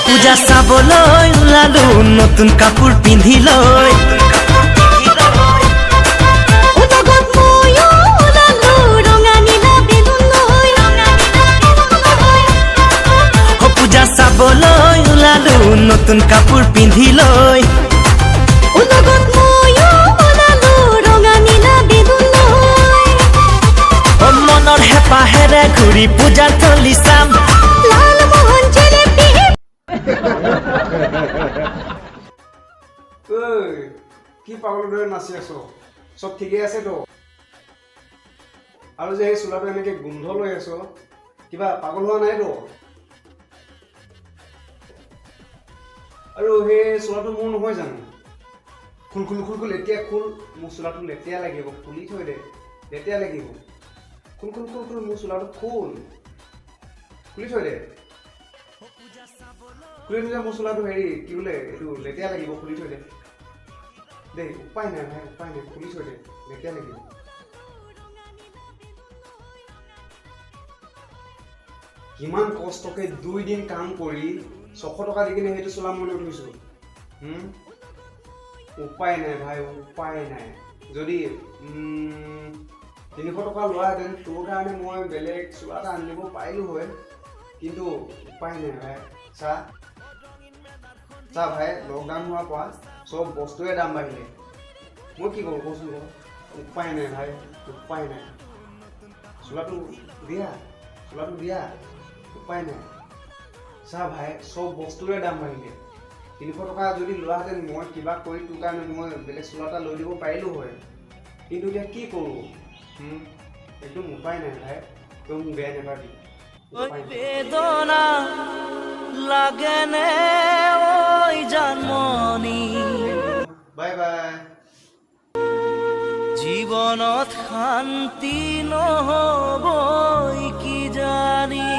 পূজা চাবলৈ ওলালো নতুন কাপোৰ পিন্ধি লৈ পূজা চাবলৈ ওলালো নতুন কাপোৰ পিন্ধি লৈ মনৰ হেঁপাহেৰে ঘূৰি পূজাৰ থলী চাম কি পাগলৰ দৰে নাচি আছ চব ঠিকেই আছে তো আৰু যে সেই চোলাটো এনেকে গোন্ধ লৈ আছ কিবা পাগল হোৱা নাই তো আৰু সেই চোলাটো মোৰ নহয় জানো খুল খুল খুল খুল এতিয়া খুল মোৰ চোলাটো লেতেৰা লাগিব খুলি থৈ দে লেতেৰা লাগিব খুল খুল খুল খুল মোৰ চোলাটো খুলি থৈ দে মোৰ চোলাটো হেৰি কি বোলে এইটো লেতেৰা লাগিব খুলি থৈ দে দেই উপায় নাই ভাই উপায় নাই খুলি থৈ দে লেতেৰা লাগিব কিমান কষ্টকে 2 দিন কাম কৰি 600 টকা দি কিনে সেইটো চোলা মই লৈ থৈছোঁ উপায় নাই ভাই উপায় নাই যদি 300 টকা লোৱাহেঁতেন তোৰ কাৰণে মই বেলেগ চোলা এটা আনি দিব পাৰিলোঁ হয় কিন্তু উপায় নাই ভাই চা ভাই লকডাউন হোৱাৰ পৰা চব বস্তুৰে দাম বাঢ়িলে মই কি কৰোঁ কচোন উপায় নাই ভাই উপায় নাই চোলাটো দিয়া উপায় নাই চা ভাই চব বস্তুৰে দাম বাঢ়িলে 300 টকা যদি লোৱাহেঁতেন মই কিবা কৰি তোৰ কাৰণে মই বেলেগ চোলা এটা লৈ দিব পাৰিলোঁ হয় কিন্তু এতিয়া কি কৰোঁ একদম উপায় নাই ভাই তই মোক বেয়া নাপাবি বেদনা লাগেনে ওই জানমনি বাই বাই জীৱনত শান্তি নহবই কি জানি